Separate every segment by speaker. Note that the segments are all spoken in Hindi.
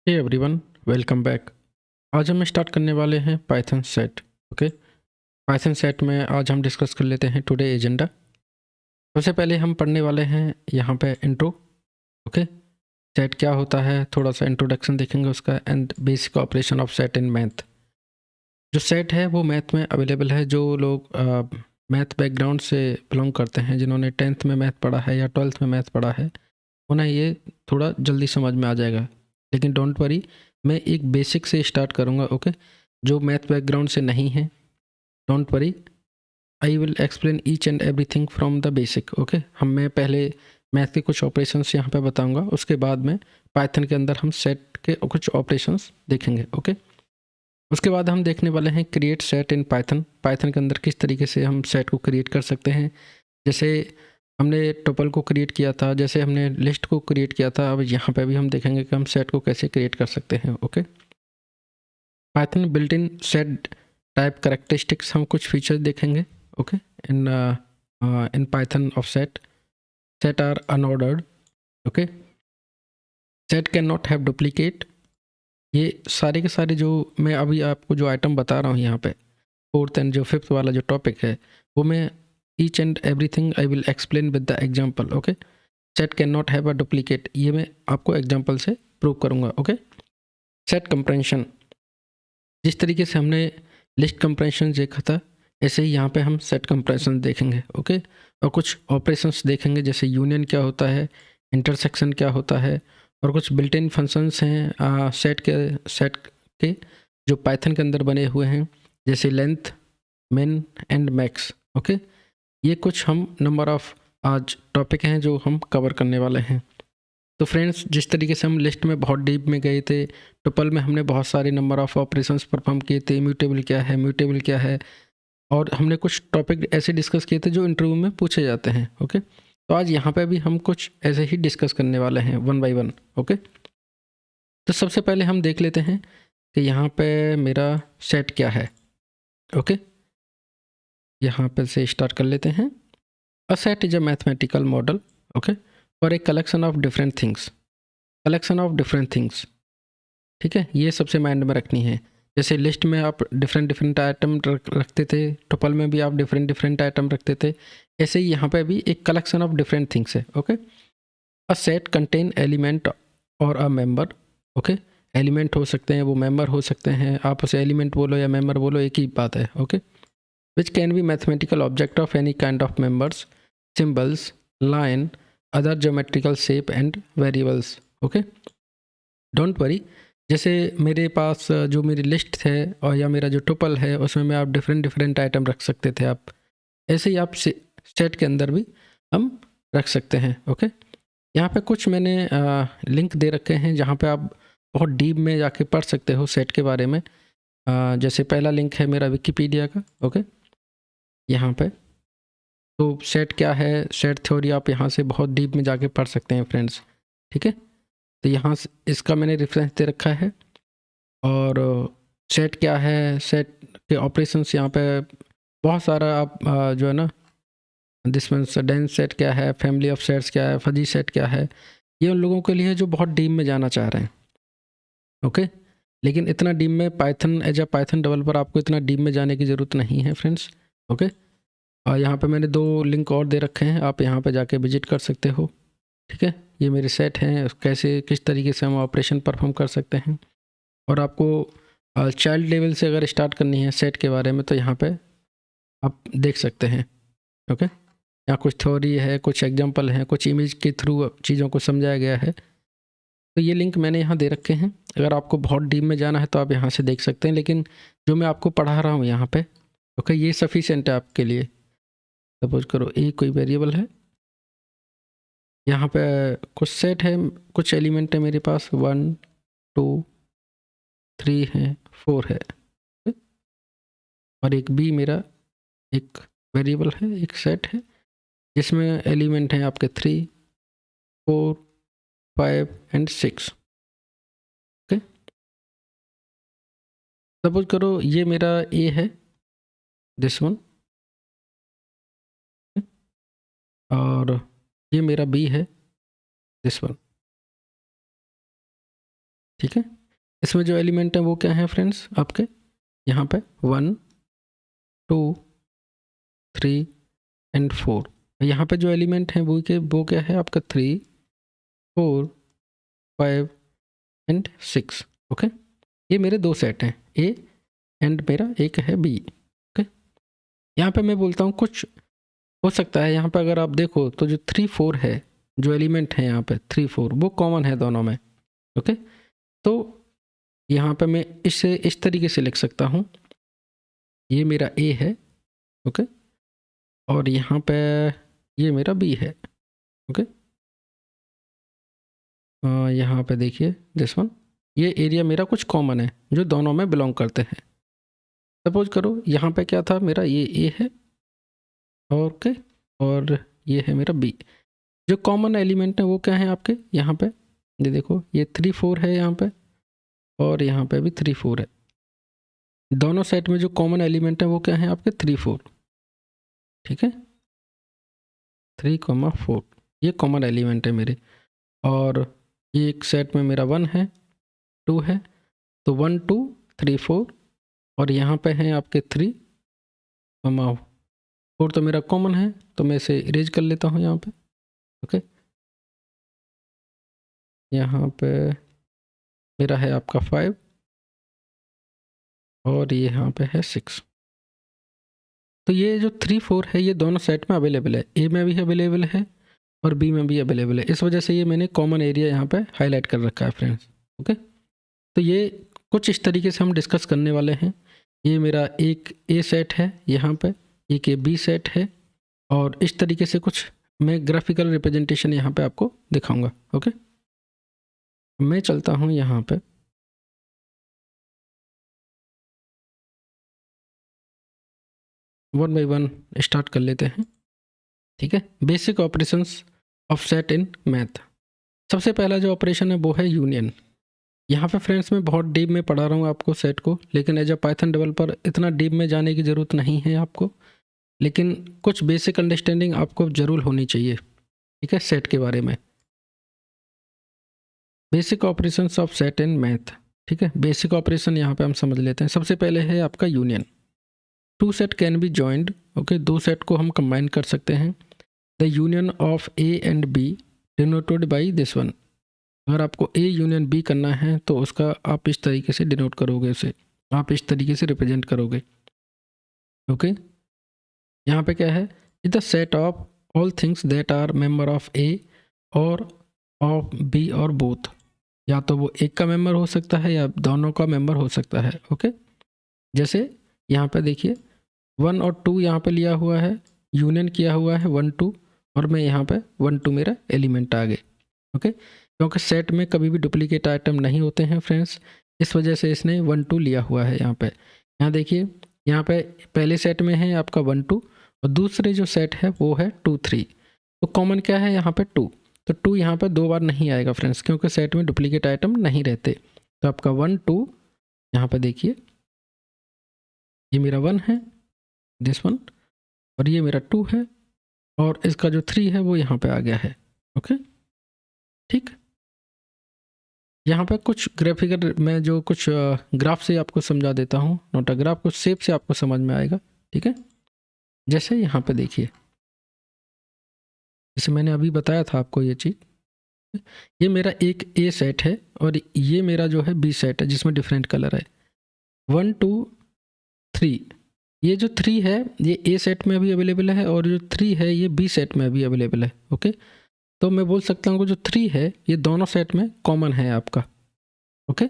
Speaker 1: Hey everyone, welcome back. आज हम स्टार्ट करने वाले हैं Python set. Okay, Python set में आज हम डिस्कस कर लेते हैं टुडे एजेंडा। सबसे पहले हम पढ़ने वाले हैं यहाँ पे इंट्रो। ओके, सेट क्या होता है, थोड़ा सा इंट्रोडक्शन देखेंगे उसका, and basic operation of set in math. जो सेट है वो मैथ में अवेलेबल है। जो लोग मैथ बैकग्राउंड से बिलोंग करते हैं, जिन्होंने 10th में मैथ पढ़ा है या 12th में मैथ पढ़ा है, उन्हें ये थोड़ा जल्दी समझ में आ जाएगा। लेकिन डोंट वरी, मैं एक बेसिक से स्टार्ट करूँगा। ओके, जो मैथ बैकग्राउंड से नहीं है, don't worry, I will explain each and everything from the basic. Okay, मैं पहले मैथ के कुछ ऑपरेशंस यहाँ पे बताऊँगा, उसके बाद में पाइथन के अंदर हम सेट के कुछ ऑपरेशंस देखेंगे। ओके, उसके बाद हम देखने वाले हैं create set in Python. Python के अंदर किस तरीके से हम सेट को क्रिएट कर सकते हैं। जैसे हमने टोपल को क्रिएट किया था, जैसे हमने लिस्ट को क्रिएट किया था, अब यहाँ पे भी हम देखेंगे कि हम सेट को कैसे क्रिएट कर सकते हैं। Okay, Python built in set type characteristics, हम कुछ फीचर्स देखेंगे। Okay, in in Python of set, set are unordered. Okay, set can not have duplicate. ये सारे के सारे जो मैं अभी आपको जो आइटम बता रहा हूँ यहाँ पे, फोर्थ एंड जो फिफ्थ वाला जो टॉपिक है, वो मैं each and everything I will explain with the example. Okay, set can not have a duplicate, ये मैं आपको एग्जाम्पल से प्रूव करूँगा। ओके, सेट कंप्रेंशन, जिस तरीके से हमने लिस्ट कंप्रेंशन देखा था, ऐसे ही यहाँ पे हम सेट कंप्रेंशन देखेंगे। ओके, और कुछ ऑपरेशंस देखेंगे, जैसे यूनियन क्या होता है, इंटरसेक्शन क्या होता है, और कुछ बिल्ट इन फंक्शंस हैं सेट के जो पाइथन के अंदर बने हुए हैं, जैसे लेंथ, मिन एंड मैक्स। ओके, ये कुछ हम नंबर ऑफ आज टॉपिक हैं जो हम कवर करने वाले हैं। तो फ्रेंड्स, जिस तरीके से हम लिस्ट में बहुत डीप में गए थे, टुपल में हमने बहुत सारे नंबर ऑफ ऑपरेशंस परफॉर्म किए थे, इम्यूटेबल क्या है, म्यूटेबल क्या है, और हमने कुछ टॉपिक ऐसे डिस्कस किए थे जो इंटरव्यू में पूछे जाते हैं। ओके, तो आज यहाँ पे भी हम कुछ ऐसे ही डिस्कस करने वाले हैं वन बाय वन। ओके, तो सबसे पहले हम देख लेते हैं कि यहाँ पे मेरा सेट क्या है। ओके, यहाँ पे से स्टार्ट कर लेते हैं। अ set is a mathematical model, okay, for a collection of different things. Collection of different things, ठीक है, ये सबसे माइंड में रखनी है। जैसे लिस्ट में आप डिफरेंट डिफरेंट आइटम रखते थे, टोपल में भी आप डिफरेंट डिफरेंट आइटम रखते थे, ऐसे ही यहाँ पे भी एक कलेक्शन ऑफ डिफरेंट थिंग्स है। Okay, a set contain element और अ मेंबर। ओके, एलिमेंट हो सकते हैं, वो मेंबर हो सकते हैं, आप उसे एलिमेंट बोलो या मेंबर बोलो, एक ही बात है। Okay, which can be mathematical object of any kind of members, symbols, line, other geometrical shape and variables. Okay, don't worry, जैसे मेरे पास जो मेरी लिस्ट है और या मेरा जो टुपल है, उसमें मैं आप डिफरेंट डिफरेंट आइटम रख सकते थे। आप ऐसे ही आप सेट के अंदर भी हम रख सकते हैं। ओके, यहाँ पे कुछ मैंने लिंक दे रखे हैं जहाँ पे आप बहुत डीप में जाके पढ़ सकते हो सेट के बारे में। जैसे पहला लिंक है मेरा विकिपीडिया का। ओके, यहाँ पे तो सेट क्या है, सेट थ्योरी, आप यहाँ से बहुत डीप में जाके पढ़ सकते हैं फ्रेंड्स। ठीक है, तो यहाँ से इसका मैंने रेफरेंस दे रखा है। और सेट क्या है, सेट के ऑपरेशंस यहाँ पे बहुत सारा आप जो है ना, दिस मीन्स डेंस सेट क्या है, फैमिली ऑफ सेट्स क्या है, फजी सेट क्या है, ये उन लोगों के लिए जो बहुत डीप में जाना चाह रहे हैं। ओके, लेकिन इतना डीप में Python as a Python developer आपको इतना डीप में जाने की ज़रूरत नहीं है फ्रेंड्स। ओके, और यहाँ पे मैंने 2 लिंक और दे रखे हैं, आप यहाँ पे जाके विजिट कर सकते हो। ठीक है, ये मेरे सेट हैं, कैसे किस तरीके से हम ऑपरेशन परफॉर्म कर सकते हैं। और आपको चाइल्ड लेवल से अगर स्टार्ट करनी है सेट के बारे में, तो यहाँ पे आप देख सकते हैं। ओके, यहाँ कुछ थ्योरी है, कुछ एग्जांपल हैं, कुछ इमेज के थ्रू चीज़ों को समझाया गया है। तो ये लिंक मैंने यहाँ दे रखे हैं, अगर आपको बहुत डीप में जाना है तो आप यहाँ से देख सकते हैं, लेकिन जो मैं आपको पढ़ा रहा हूँ यहाँ पे, ओके, ये सफिशेंट है आपके लिए। सपोज करो ए कोई वेरिएबल है, यहाँ पे कुछ सेट है, कुछ एलिमेंट है मेरे पास, 1 2 3 है, 4 है, और एक बी मेरा एक वेरिएबल है, एक सेट है, जिसमें एलिमेंट हैं आपके 3 4 5 एंड 6। ओके, सपोज करो ये मेरा ए है, दिस वन, और ये मेरा बी है, दिस वन। ठीक है। इसमें जो एलिमेंट है वो क्या है फ्रेंड्स आपके, यहाँ पे 1 2 3 एंड 4। यहाँ पे जो एलिमेंट है वो क्या है आपका 3 4 5 एंड 6। ओके, ये मेरे दो सेट हैं, ए एंड मेरा एक है बी। ओके, यहाँ पे मैं बोलता हूँ कुछ हो सकता है, यहाँ पे अगर आप देखो तो जो 3 4 है, जो एलिमेंट है यहाँ पे 3 4 वो कॉमन है दोनों में। ओके, तो यहाँ पे मैं इसे इस तरीके से लिख सकता हूँ, ये मेरा ए है। ओके, और यहाँ पे ये मेरा बी है। ओके, यहाँ पे देखिए दिस वन, ये एरिया मेरा कुछ कॉमन है जो दोनों में बिलोंग करते हैं। सपोज करो यहाँ पे क्या था मेरा, ये ए है, ओके, और ये है मेरा बी। जो कॉमन एलिमेंट है वो क्या है आपके यहाँ पे, ये देखो ये 3 4 है यहाँ पे, और यहाँ पे भी 3 4 है। दोनों सेट में जो कॉमन एलिमेंट है वो क्या है आपके 3 4। ठीक है, 3 4 ये कॉमन एलिमेंट है मेरे। और ये एक सेट में मेरा 1 है 2 है, तो 1 2 3 4, और यहाँ पे हैं आपके 3 4 तो मेरा कॉमन है, तो मैं इसे इरेज कर लेता हूँ यहाँ पे। ओके, यहाँ पे मेरा है आपका 5, और ये यहाँ पे है 6। तो ये जो 3 4 है ये दोनों सेट में अवेलेबल है, ए में भी अवेलेबल है और बी में भी अवेलेबल है। इस वजह से ये मैंने कॉमन एरिया यहाँ पे हाईलाइट कर रखा है फ्रेंड्स। ओके, तो ये कुछ इस तरीके से हम डिस्कस करने वाले हैं। ये मेरा एक ए सेट है यहाँ पे, एक ए बी सेट है, और इस तरीके से कुछ मैं ग्राफिकल रिप्रेजेंटेशन यहाँ पे आपको दिखाऊंगा। ओके, मैं चलता हूँ यहाँ पे, वन बाई वन स्टार्ट कर लेते हैं। ठीक है, basic operations of set in math. सबसे पहला जो ऑपरेशन है वो है यूनियन। यहाँ पे फ्रेंड्स मैं बहुत डीप में पढ़ा रहा हूँ आपको सेट को, लेकिन एज अ पाइथन डेवलपर इतना डीप में जाने की ज़रूरत नहीं है आपको, लेकिन कुछ बेसिक अंडरस्टैंडिंग आपको ज़रूर होनी चाहिए। ठीक है, सेट के बारे में, basic operations of set in math. ठीक है, बेसिक ऑपरेशन यहाँ पे हम समझ लेते हैं। सबसे पहले है आपका union. Two set can be joined. Okay, दो सेट को हम कंबाइन कर सकते हैं। The union of A and B denoted by this one. अगर आपको ए यूनियन बी करना है तो उसका आप इस तरीके से डिनोट करोगे, उसे आप इस तरीके से रिप्रेजेंट करोगे। ओके, यहाँ पे क्या है, is the set of all things that are member of A or of B और बोथ। या तो वो एक का मेंबर हो सकता है या दोनों का मेंबर हो सकता है। ओके, जैसे यहाँ पे देखिए 1 और 2 यहाँ पे लिया हुआ है, यूनियन किया हुआ है 1 2, और मैं यहाँ पे 1 2 मेरा एलिमेंट आ गए। ओके, क्योंकि सेट में कभी भी डुप्लीकेट आइटम नहीं होते हैं फ्रेंड्स, इस वजह से इसने 1 2 लिया हुआ है यहाँ पे। यहाँ देखिए, यहाँ पे पहले सेट में है आपका 1 2, और दूसरे जो सेट है वो है 2 3। तो कॉमन क्या है यहाँ पे 2, तो 2 यहाँ पे 2 बार नहीं आएगा फ्रेंड्स, क्योंकि सेट में डुप्लीकेट आइटम नहीं रहते। तो आपका 1 2 यहाँ पे देखिए, ये मेरा 1 है दिस वन, और ये मेरा 2 है, और इसका जो 3 है वो यहाँ पे आ गया है। ओके, ठीक, यहाँ पे कुछ ग्राफिकल मैं जो कुछ ग्राफ से आपको समझा देता हूँ, नोट अ ग्राफ, कुछ शेप से आपको समझ में आएगा। ठीक है, जैसे यहाँ पे देखिए, जैसे मैंने अभी बताया था आपको ये चीज़, ये मेरा एक ए सेट है और ये मेरा जो है बी सेट है जिसमें डिफरेंट कलर है। 1 2 3, ये जो 3 है ये ए सेट में भी अवेलेबल है, और जो 3 है ये बी सेट में भी अवेलेबल है। ओके, तो मैं बोल सकता हूँ कि जो 3 है ये दोनों सेट में कॉमन है आपका। ओके,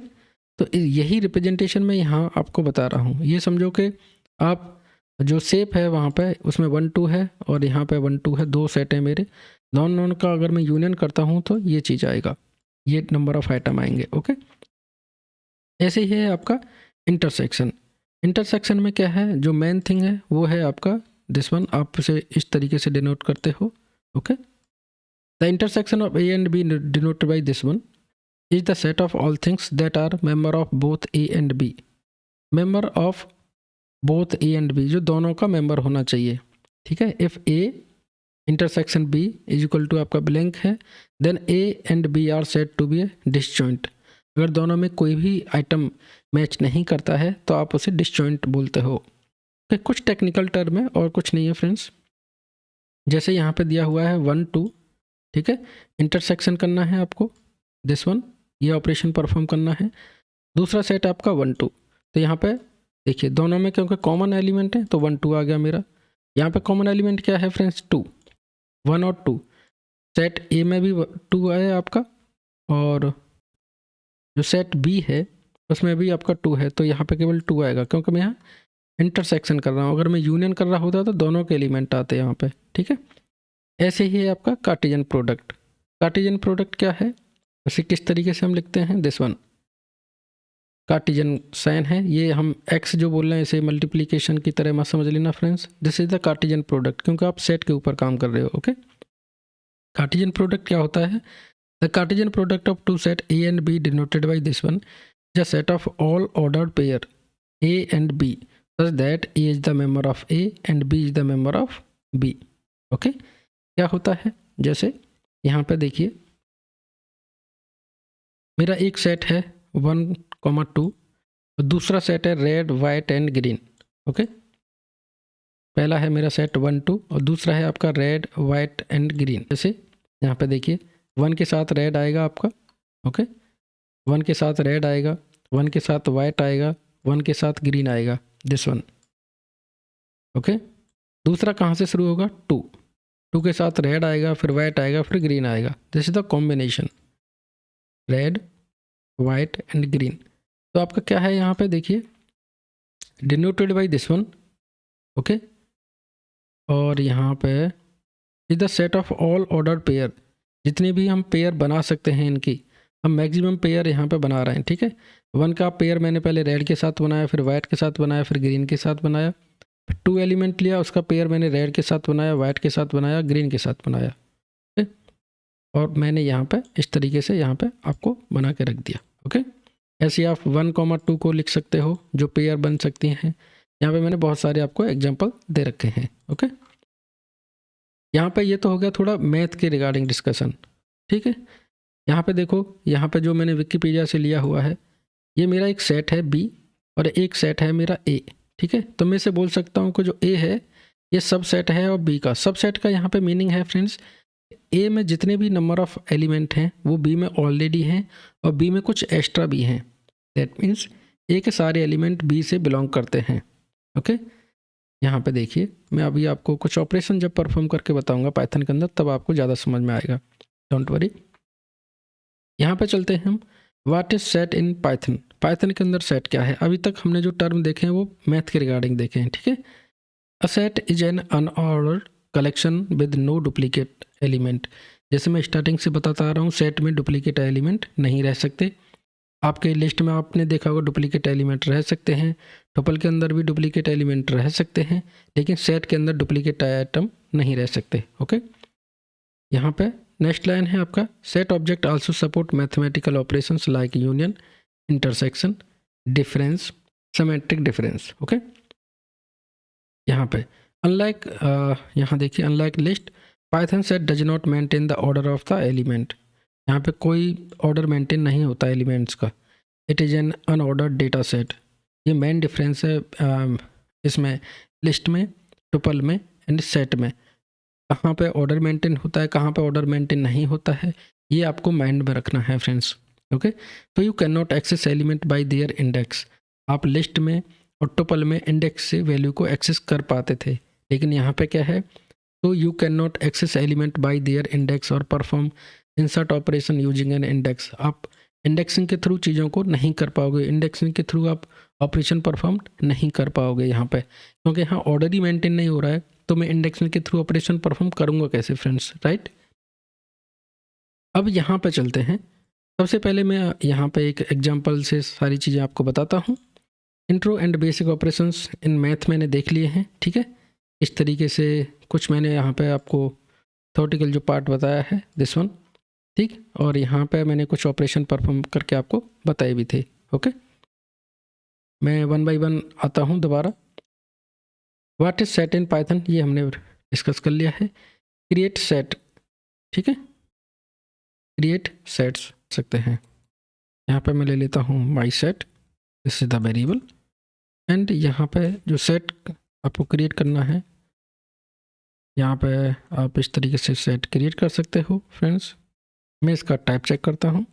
Speaker 1: तो यही रिप्रेजेंटेशन मैं यहाँ आपको बता रहा हूँ। ये समझो कि आप जो शेप है वहाँ पे उसमें 1 2 है और यहाँ पे 1 2 है, दो सेट है मेरे, दोनों का अगर मैं यूनियन करता हूँ तो ये चीज़ आएगा, ये नंबर ऑफ आइटम आएंगे। ओके, ऐसे ही है आपका इंटरसेक्शन। इंटरसेक्शन में क्या है, जो मेन थिंग है वो है आपका दिस वन, आप इसे इस तरीके से डिनोट करते हो। Okay, the intersection of A and B denoted by this one is the set of all things that are member of both A and B। member of both A and B, जो दोनों का मेंबर होना चाहिए। ठीक है, if A intersection B is equal to आपका ब्लैंक है, then A and B are said to be a disjoint। अगर दोनों में कोई भी आइटम मैच नहीं करता है तो आप उसे डिसजॉइंट बोलते हो। कुछ टेक्निकल टर्म है और कुछ नहीं है फ्रेंड्स। जैसे यहाँ पे दिया हुआ है 1 2, ठीक है, इंटरसेक्शन करना है आपको, दिस वन, ये ऑपरेशन परफॉर्म करना है। दूसरा सेट आपका 1 2, तो यहाँ पे देखिए दोनों में क्योंकि कॉमन एलिमेंट है तो 1 2 आ गया मेरा। यहाँ पे कॉमन एलिमेंट क्या है फ्रेंड्स? 2, 1 और 2। सेट ए में भी 2 है आपका, और जो सेट बी है उसमें भी आपका 2 है, तो यहाँ पे केवल 2 आएगा क्योंकि मैं यहाँ इंटरसेक्शन कर रहा हूँ। अगर मैं यूनियन कर रहा होता तो दोनों के एलिमेंट आते यहाँ पे, ठीक है। ऐसे ही है आपका कार्टेशियन प्रोडक्ट। कार्टेशियन प्रोडक्ट क्या है, उसे किस तरीके से हम लिखते हैं? दिस वन, कार्टेशियन साइन है, ये हम एक्स जो बोल रहे हैं इसे मल्टीप्लिकेशन की तरह मत समझ लेना friends. This is the Cartesian product, क्योंकि आप सेट के ऊपर काम कर रहे हो, ओके। कार्टेशियन प्रोडक्ट क्या होता है? The Cartesian product of two set A and B denoted by this one is a set of all ordered pair A and B such that A is the member of A and B is the member of B, okay. क्या होता है, जैसे यहाँ पे देखिए मेरा एक सेट है 1,2 और दूसरा सेट है red white and green, okay. पहला है मेरा सेट 1 2 और दूसरा है आपका रेड वाइट एंड ग्रीन। जैसे यहाँ पे देखिए 1 के साथ रेड आएगा आपका, ओके, 1 के साथ रेड आएगा, 1 के साथ वाइट आएगा, 1 के साथ ग्रीन आएगा, दिस वन, ओके। दूसरा कहाँ से शुरू होगा? 2 के साथ रेड आएगा, फिर वाइट आएगा, फिर ग्रीन आएगा। This is the combination red white and green. तो आपका क्या है यहाँ पे देखिए, denoted by this one, okay. और यहाँ पे is the set of all ordered pair, जितने भी हम पेयर बना सकते हैं इनकी, हम मैक्सिमम पेयर यहाँ पे बना रहे हैं, ठीक है। 1 का पेयर मैंने पहले रेड के साथ बनाया, फिर वाइट के साथ बनाया, फिर ग्रीन के साथ बनाया। 2 एलिमेंट लिया, उसका पेयर मैंने रेड के साथ बनाया, वाइट के साथ बनाया, ग्रीन के साथ बनाया, ओके। और मैंने यहाँ पे इस तरीके से यहाँ पे आपको बना के रख दिया, ओके। ऐसे आप 1,2 को लिख सकते हो जो पेयर बन सकती हैं। यहाँ पे मैंने बहुत सारे आपको एग्जांपल दे रखे हैं, ओके। यहाँ पे ये तो हो गया थोड़ा मैथ के रिगार्डिंग डिस्कशन, ठीक है। यहाँ पे देखो, यहाँ पे जो मैंने विकिपीडिया से लिया हुआ है, ये मेरा एक सेट है बी और एक सेट है मेरा ए, ठीक है। तो मैं इसे बोल सकता हूँ कि जो ए है ये सब सेट है और बी का सब सेट का यहाँ पे मीनिंग है फ्रेंड्स, ए में जितने भी नंबर ऑफ एलिमेंट हैं वो बी में ऑलरेडी हैं और बी में कुछ एक्स्ट्रा भी हैं। दैट मीन्स ए के सारे एलिमेंट बी से बिलोंग करते हैं, ओके। यहाँ पे देखिए मैं अभी आपको कुछ ऑपरेशन जब परफॉर्म करके बताऊँगा पाइथन के अंदर, तब आपको ज़्यादा समझ में आएगा, डोंट वरी। यहाँ पे चलते हैं हम, what is set in Python. Python के अंदर सेट क्या है? अभी तक हमने जो टर्म देखे हैं वो मैथ के रिगार्डिंग देखे हैं, ठीक है। A set is an unordered collection with no duplicate element. जैसे मैं स्टार्टिंग से बताता आ रहा हूँ, सेट में डुप्लीकेट एलिमेंट नहीं रह सकते। आपके लिस्ट में आपने देखा होगा डुप्लीकेट एलिमेंट रह सकते हैं, टपल के अंदर भी डुप्लीकेट एलिमेंट रह सकते हैं, लेकिन सेट के अंदर डुप्लीकेट आइटम नहीं रह सकते, ओके। यहाँ पे नेक्स्ट लाइन है आपका, set object also support mathematical operations like union, intersection, difference, symmetric difference, okay. यहाँ पे अनलाइक, यहाँ देखिए unlike list, Python set does not maintain the order of the element. यहाँ पे कोई ऑर्डर मेंटेन नहीं होता एलिमेंट्स का। It is an unordered data set. ये मेन डिफरेंस है इसमें, लिस्ट में, टुपल में एंड सेट में। कहाँ पे ऑर्डर मेंटेन होता है, कहाँ पे ऑर्डर मेंटेन नहीं होता है, ये आपको माइंड में रखना है फ्रेंड्स, ओके। तो you can not access element by their index. आप लिस्ट में और टुपल में इंडेक्स से वैल्यू को एक्सेस कर पाते थे, लेकिन यहाँ पे क्या है, तो you can not access element by their index or perform insert operation using an index. आप इंडेक्सिंग के थ्रू चीज़ों को नहीं कर पाओगे, इंडेक्सिंग के थ्रू आप ऑपरेशन परफॉर्म नहीं कर पाओगे यहाँ पे, क्योंकि यहाँ ऑर्डर ही मेंटेन नहीं हो रहा है, तो मैं इंडेक्सिंग के थ्रू ऑपरेशन परफॉर्म करूँगा कैसे फ्रेंड्स, राइट। अब यहाँ पे चलते हैं। सबसे पहले मैं यहाँ पे एक एग्जांपल से सारी चीज़ें आपको बताता हूँ। Intro and basic operations in math मैंने देख लिए हैं, ठीक है। इस तरीके से कुछ मैंने यहाँ पे आपको थ्योरेटिकल जो पार्ट बताया है, दिस वन, ठीक। और यहाँ पे मैंने कुछ ऑपरेशन परफॉर्म करके आपको बताए भी थे, ओके। मैं 1 बाय 1 आता हूँ दोबारा। What is set in Python, ये हमने डिस्कस कर लिया है। क्रिएट सेट, ठीक है, क्रिएट सेट्स सकते हैं। यहाँ पे मैं ले लेता हूँ my set, this is the variable. And यहाँ पे जो सेट आपको क्रिएट करना है, यहाँ पे आप इस तरीके से सेट क्रिएट कर सकते हो फ्रेंड्स। मैं इसका टाइप चेक करता हूँ,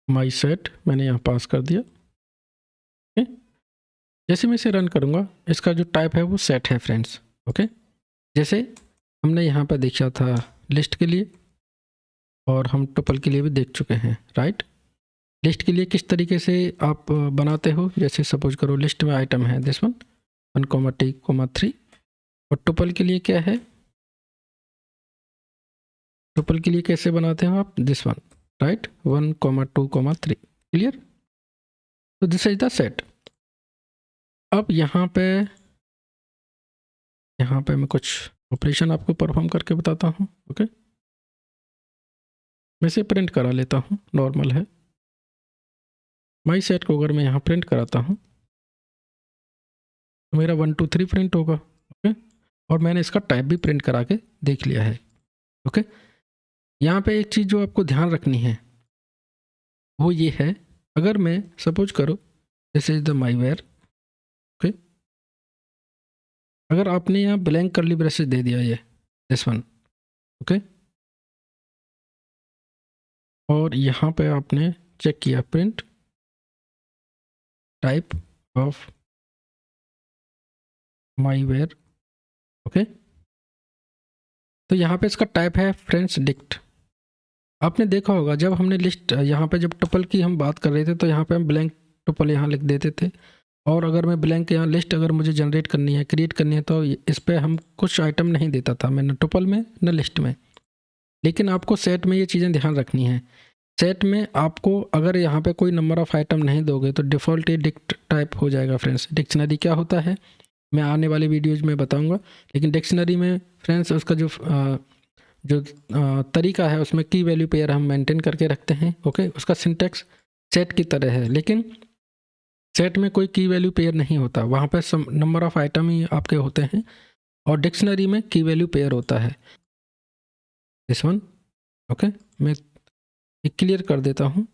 Speaker 1: माई सेट मैंने यहाँ पास कर दिया। ओके, जैसे मैं इसे रन करूँगा, इसका जो टाइप है वो सेट है फ्रेंड्स। ओके, जैसे हमने यहाँ पे देखा था लिस्ट के लिए, और हम टपल के लिए भी देख चुके हैं, राइट। लिस्ट के लिए किस तरीके से आप बनाते हो, जैसे सपोज करो लिस्ट में आइटम है दिस वन 1,2,3, और टपल के लिए क्या है, टपल के लिए कैसे बनाते हो आप, दिस वन, राइट, 1,2,3, क्लियर। तो दिस इज द सेट। अब यहाँ पे मैं कुछ ऑपरेशन आपको परफॉर्म करके बताता हूँ। ओके, मैं इसे प्रिंट करा लेता हूँ, नॉर्मल है। माई सेट को अगर मैं यहाँ प्रिंट कराता हूँ तो मेरा 1 2 3 प्रिंट होगा। ओके, और मैंने इसका टाइप भी प्रिंट करा के देख लिया है। ओके, यहाँ पे एक चीज़ जो आपको ध्यान रखनी है वो ये है, अगर मैं सपोज करो this is the my var. Okay, अगर आपने यहाँ ब्लैंक कर्ली ब्रेसेस दे दिया ये दिस वन, ओके, और यहाँ पे आपने चेक किया print type of my var. Okay, तो यहाँ पे इसका टाइप है फ्रेंड्स डिक्ट। आपने देखा होगा जब हमने लिस्ट यहाँ पे जब टपल की हम बात कर रहे थे तो यहाँ पे हम ब्लैंक टपल यहाँ लिख देते थे, और अगर मैं ब्लैंक यहाँ लिस्ट अगर मुझे जनरेट करनी है, क्रिएट करनी है, तो इस पर हम कुछ आइटम नहीं देता था मैं, न टपल में न लिस्ट में। लेकिन आपको सेट में ये चीज़ें ध्यान रखनी है। सेट में आपको अगर यहाँ पे कोई नंबर ऑफ़ आइटम नहीं दोगे तो डिफ़ॉल्ट ये डिक्ट टाइप हो जाएगा फ्रेंड्स। डिक्शनरी क्या होता है मैं आने वाले वीडियोज में बताऊंगा, लेकिन डिक्शनरी में फ्रेंड्स उसका जो तरीका है उसमें की वैल्यू पेयर हम मेंटेन करके रखते हैं। ओके, उसका सिंटैक्स सेट की तरह है, लेकिन सेट में कोई की वैल्यू पेयर नहीं होता, वहाँ पर नंबर ऑफ़ आइटम ही आपके होते हैं, और डिक्शनरी में की वैल्यू पेयर होता है दिस वन। ओके, मैं क्लियर कर देता हूँ,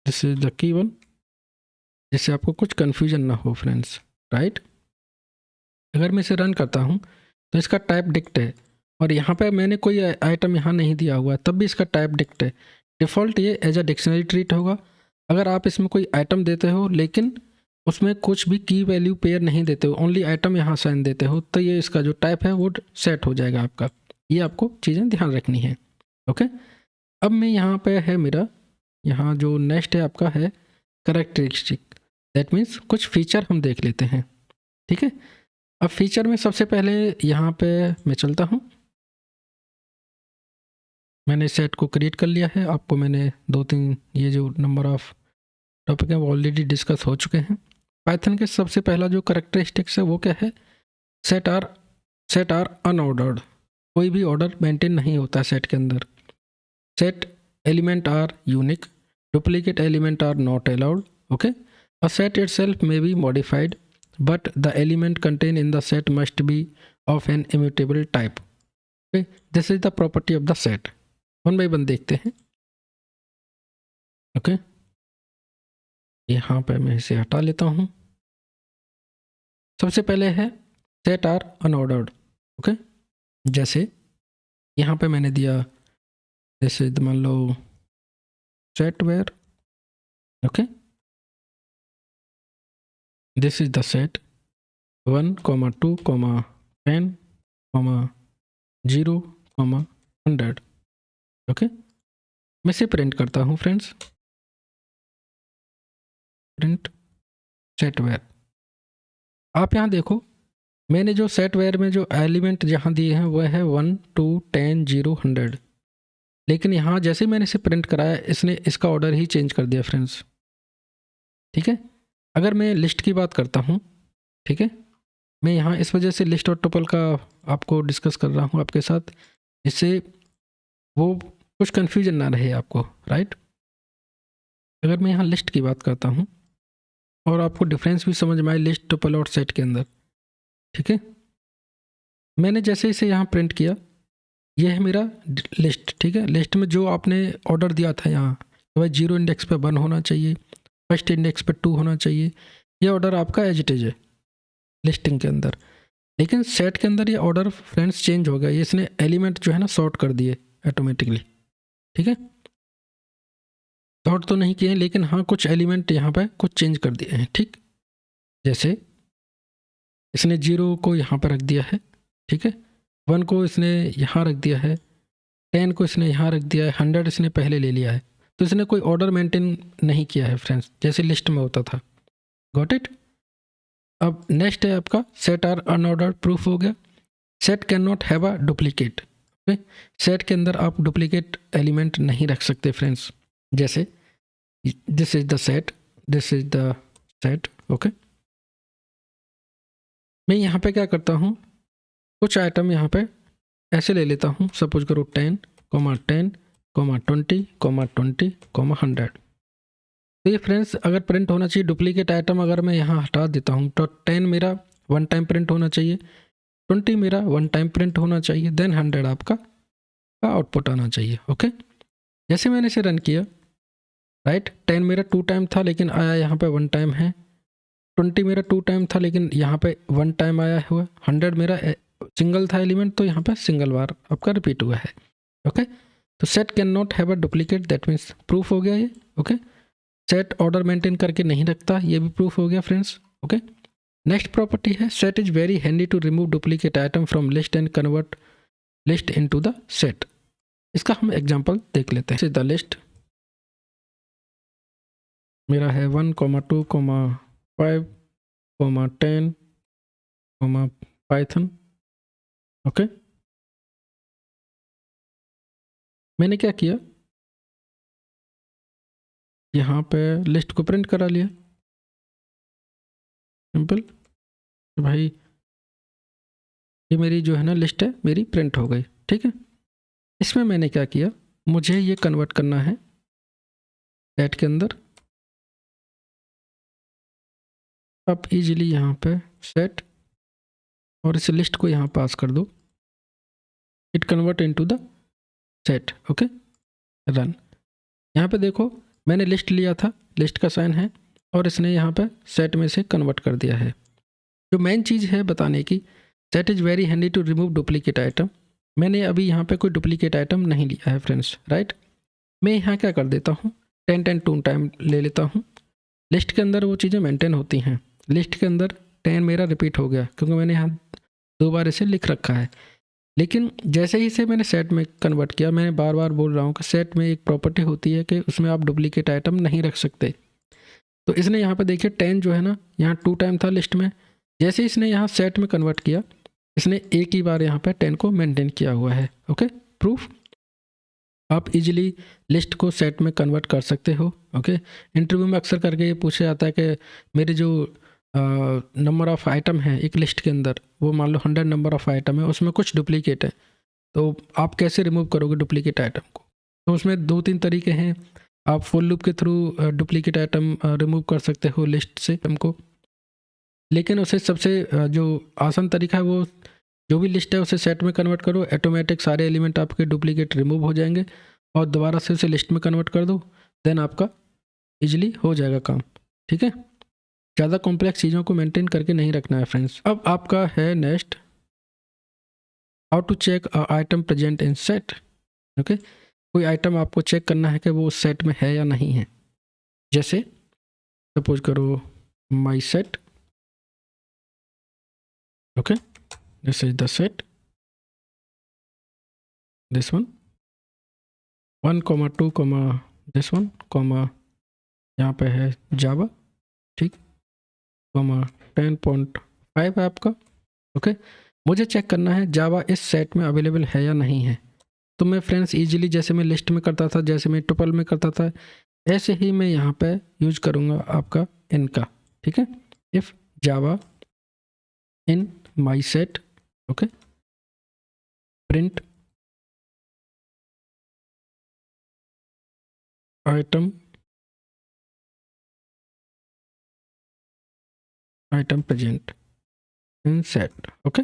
Speaker 1: this is the key one, जिससे आपको कुछ कन्फ्यूजन ना हो फ्रेंड्स, राइट। अगर मैं इसे रन करता हूँ तो इसका टाइप डिक्ट है, और यहाँ पे मैंने कोई आइटम यहाँ नहीं दिया हुआ तब भी इसका टाइप डिक्ट है। डिफ़ॉल्ट ये एज अ डिक्शनरी ट्रीट होगा। अगर आप इसमें कोई आइटम देते हो लेकिन उसमें कुछ भी की वैल्यू पेयर नहीं देते हो, ओनली आइटम यहाँ साइन देते हो, तो ये इसका जो टाइप है वो सेट हो जाएगा आपका। ये आपको चीज़ें ध्यान रखनी है। ओके, अब मैं यहाँ पे है मेरा, यहाँ जो नेक्स्ट है आपका है कैरेक्टरिस्टिक, दैट मीन्स कुछ फीचर हम देख लेते हैं। ठीक है, अब फीचर में सबसे पहले यहाँ पे मैं चलता हूँ, मैंने सेट को क्रिएट कर लिया है। आपको मैंने 2-3 ये जो नंबर ऑफ टॉपिक है वो ऑलरेडी डिस्कस हो चुके हैं। पाइथन के सबसे पहला जो कैरेक्टरिस्टिक्स है वो क्या है, सेट आर अनऑर्डर्ड, कोई भी ऑर्डर मेंटेन नहीं होता सेट के अंदर। Set element are unique, duplicate element are not allowed. Okay, a set itself may be modified but the element contained in the set must be of an immutable type. Okay, this is the property of the set. One by one देखते हैं। ओके, यहाँ पे मैं इसे हटा लेता हूँ। सबसे पहले है सेट आर अनऑर्डर्ड। ओके, जैसे यहाँ पे मैंने दिया, जैसे मान लो set var. Okay, this is the set 1, 2, 10, 0, 100। Okay, मैं इसे प्रिंट करता हूँ फ्रेंड्स, प्रिंट सेट वेयर। आप यहाँ देखो मैंने जो सेट वेयर में जो एलिमेंट जहाँ दिए हैं वह है 1, 2, 10, 0, 100, लेकिन यहाँ जैसे मैंने इसे प्रिंट कराया इसने इसका ऑर्डर ही चेंज कर दिया फ्रेंड्स। ठीक है, अगर मैं लिस्ट की बात करता हूँ, ठीक है, मैं यहाँ इस वजह से लिस्ट और टपल का आपको डिस्कस कर रहा हूँ आपके साथ, जिससे वो कुछ कन्फ्यूजन ना रहे आपको, राइट। अगर मैं यहाँ लिस्ट की बात करता हूँ और आपको डिफरेंस भी समझ में आए लिस्ट, टपल और सेट के अंदर, ठीक है, मैंने जैसे इसे यहाँ प्रिंट किया, यह है मेरा लिस्ट। ठीक है, लिस्ट में जो आपने ऑर्डर दिया था यहाँ तो भाई 0 इंडेक्स पे 1 होना चाहिए, फर्स्ट इंडेक्स पे 2 होना चाहिए। ये ऑर्डर आपका एज इट इज है लिस्टिंग के अंदर। लेकिन सेट के अंदर ये ऑर्डर फ्रेंड्स चेंज हो गया, ये इसने एलिमेंट जो है ना सॉर्ट कर दिए ऑटोमेटिकली। ठीक है, सॉर्ट तो नहीं किए हैं, लेकिन हाँ कुछ एलिमेंट यहाँ पे कुछ चेंज कर दिए हैं। ठीक, जैसे इसने 0 को यहाँ पर रख दिया है, ठीक है, 1 को इसने यहाँ रख दिया है, 10 को इसने यहाँ रख दिया है, 100 इसने पहले ले लिया है। तो इसने कोई ऑर्डर मेंटेन नहीं किया है फ्रेंड्स, जैसे लिस्ट में होता था। Got it. अब नेक्स्ट है आपका सेट आर अनऑर्डर्ड प्रूफ हो गया। Set can not have a duplicate. Set के अंदर आप डुप्लीकेट एलिमेंट नहीं रख सकते फ्रेंड्स। जैसे this is the set, this is the set. Okay, मैं यहाँ पे क्या करता हूँ, कुछ आइटम यहाँ पे ऐसे ले लेता हूँ, सपोज करो 10, 10, 20, 20, 100। तो ये फ्रेंड्स अगर प्रिंट होना चाहिए डुप्लीकेट आइटम, अगर मैं यहाँ हटा देता हूँ तो 10 मेरा 1 टाइम प्रिंट होना चाहिए, 20 मेरा 1 टाइम प्रिंट होना चाहिए, देन 100 आपका आउटपुट आना चाहिए। ओके, जैसे मैंने इसे रन किया, राइट, 10 मेरा 2 टाइम था लेकिन आया यहाँ पे 1 टाइम है, 20 मेरा 2 टाइम था लेकिन यहाँ पे 1 टाइम आया हुआ, 100 मेरा सिंगल था एलिमेंट तो यहाँ पे सिंगल बार आपका रिपीट हुआ है। ओके, तो set can not have a duplicate, that means proof हो गया ये। ओके, सेट ऑर्डर मेंटेन करके नहीं रखता, ये भी प्रूफ हो गया फ्रेंड्स। ओके, नेक्स्ट प्रॉपर्टी है set is very handy to remove duplicate item from list and convert list into the set. इसका हम एग्जांपल देख लेते हैं। द लिस्ट मेरा है 1, 2, 5, 10, पाइथन। ओके, मैंने क्या किया, यहाँ पे लिस्ट को प्रिंट करा लिया, सिंपल। भाई ये मेरी जो है ना लिस्ट है मेरी प्रिंट हो गई। ठीक है, इसमें मैंने क्या किया, मुझे ये कन्वर्ट करना है सेट के अंदर। आप इजीली यहाँ पे सेट और इस लिस्ट को यहाँ पास कर दो, it convert into the set. Okay, run. यहाँ पे देखो मैंने लिस्ट लिया था, लिस्ट का साइन है, और इसने यहाँ पे सेट में से कन्वर्ट कर दिया है। जो मेन चीज़ है बताने की, set is very handy to remove duplicate item. मैंने अभी यहाँ पे कोई डुप्लीकेट आइटम नहीं लिया है फ्रेंड्स, राइट। मैं यहाँ क्या कर देता हूँ, 10, 10, 2 टाइम ले लेता हूँ। लिस्ट के अंदर वो चीज़ें मेंटेन होती हैं। लिस्ट के अंदर 10 मेरा रिपीट हो गया क्योंकि मैंने यहाँ 2 बार इसे लिख रखा है। लेकिन जैसे ही इसे मैंने सेट में कन्वर्ट किया, मैंने बार बार बोल रहा हूँ कि सेट में एक प्रॉपर्टी होती है कि उसमें आप डुप्लीकेट आइटम नहीं रख सकते। तो इसने यहाँ पे देखिए 10 जो है ना, यहाँ 2 टाइम था लिस्ट में, जैसे इसने यहाँ सेट में कन्वर्ट किया, इसने एक ही बार यहाँ पे 10 को मेंटेन किया हुआ है। Okay, proof. आप इजीली लिस्ट को सेट में कन्वर्ट कर सकते हो। ओके, इंटरव्यू में अक्सर करके ये पूछा जाता है कि मेरे जो नंबर ऑफ़ आइटम है एक लिस्ट के अंदर, वो मान लो 100 नंबर ऑफ़ आइटम है, उसमें कुछ डुप्लीकेट है, तो आप कैसे रिमूव करोगे डुप्लीकेट आइटम को। तो उसमें 2-3 तरीके हैं। आप फुल लूप के थ्रू डुप्लीकेट आइटम रिमूव कर सकते हो लिस्ट से हमको, लेकिन उसे सबसे जो आसान तरीका है वो जो भी लिस्ट है उसे सेट में कन्वर्ट करो, ऑटोमेटिक सारे एलिमेंट आपके डुप्लीकेट रिमूव हो जाएंगे, और दोबारा से उसे लिस्ट में कन्वर्ट कर दो, देन आपका इजीली हो जाएगा काम। ठीक है, ज़्यादा कॉम्प्लेक्स चीज़ों को मेंटेन करके नहीं रखना है फ्रेंड्स। अब आपका है next, how to check item present in set. Okay, कोई आइटम आपको चेक करना है कि वो सेट में है या नहीं है। जैसे सपोज करो my set. Okay, this is the set, this one 1, 2, this one, यहाँ पे है जावा, ठीक, 10.5 है आपका। ओके, मुझे चेक करना है जावा इस सेट में अवेलेबल है या नहीं है। तो मैं फ्रेंड्स इजीली जैसे मैं लिस्ट में करता था, जैसे मैं टुपल में करता था, ऐसे ही मैं यहाँ पे यूज करूँगा आपका इनका। ठीक है, if Java in my set, okay, print item present in set. Okay,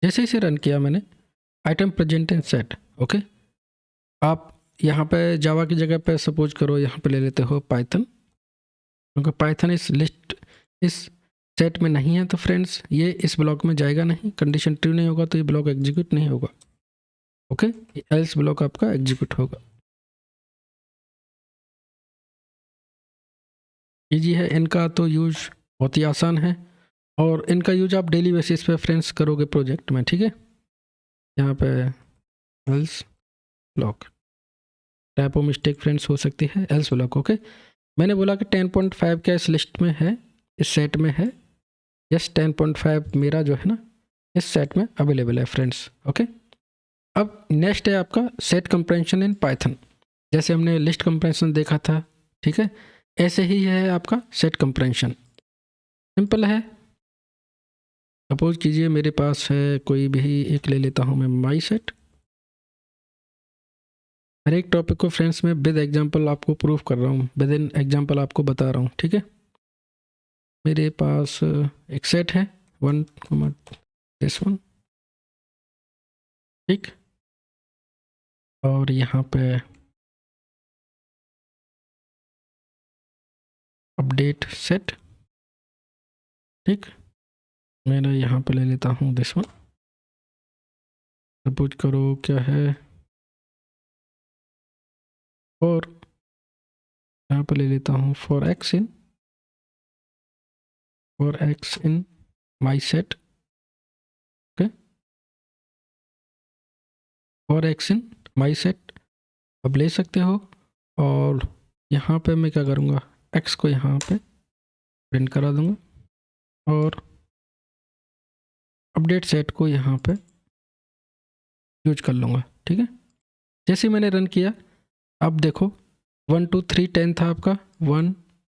Speaker 1: जैसे इसे रन किया मैंने, item present in set. Okay, आप यहाँ पे जावा की जगह पे सपोज करो यहाँ पे ले लेते हो पाइथन, क्योंकि पाइथन इस सेट में नहीं है तो फ्रेंड्स ये इस ब्लॉक में जाएगा नहीं, कंडीशन ट्रू नहीं होगा तो ये ब्लॉक एग्जीक्यूट नहीं होगा। ओके, एल्स ब्लॉक आपका एग्जीक्यूट होगा। ईजी है इनका तो यूज, बहुत ही आसान है, और इनका यूज आप डेली बेसिस पे फ्रेंड्स करोगे प्रोजेक्ट में, ठीक है। यहाँ पे else block typo mistake friends हो सकती है, एल्स ब्लॉक। ओके, मैंने बोला कि 10.5 क्या इस लिस्ट में है, इस सेट में है। यस, 10.5 मेरा जो है ना इस सेट में अवेलेबल है फ्रेंड्स। ओके, अब नेक्स्ट है आपका सेट कंप्रेंशन इन पाइथन। जैसे हमने लिस्ट कंप्रेंशन देखा था, ठीक है, ऐसे ही है आपका सेट कंप्रेंशन। सिंपल है, सपोज कीजिए मेरे पास है कोई भी एक ले लेता हूँ मैं माई सेट। हर एक टॉपिक को फ्रेंड्स मैं विद एग्जांपल आपको प्रूफ कर रहा हूँ, विद इन एग्जांपल आपको बता रहा हूँ, ठीक है। मेरे पास एक सेट है 1, दिस वन, ठीक, और यहाँ पे अपडेट सेट, ठीक, मैंने यहाँ पे ले लेता हूँ दिस वन। सपोज करो क्या है, और यहाँ पे ले लेता हूँ for x in my set. Okay, for x in my set अब ले सकते हो, और यहाँ पे मैं क्या करूँगा, एक्स को यहाँ पे प्रिंट करा दूँगा, और अपडेट सेट को यहाँ पे यूज कर लूँगा, ठीक है। जैसे मैंने रन किया, अब देखो 1 2 3 10 था आपका, 1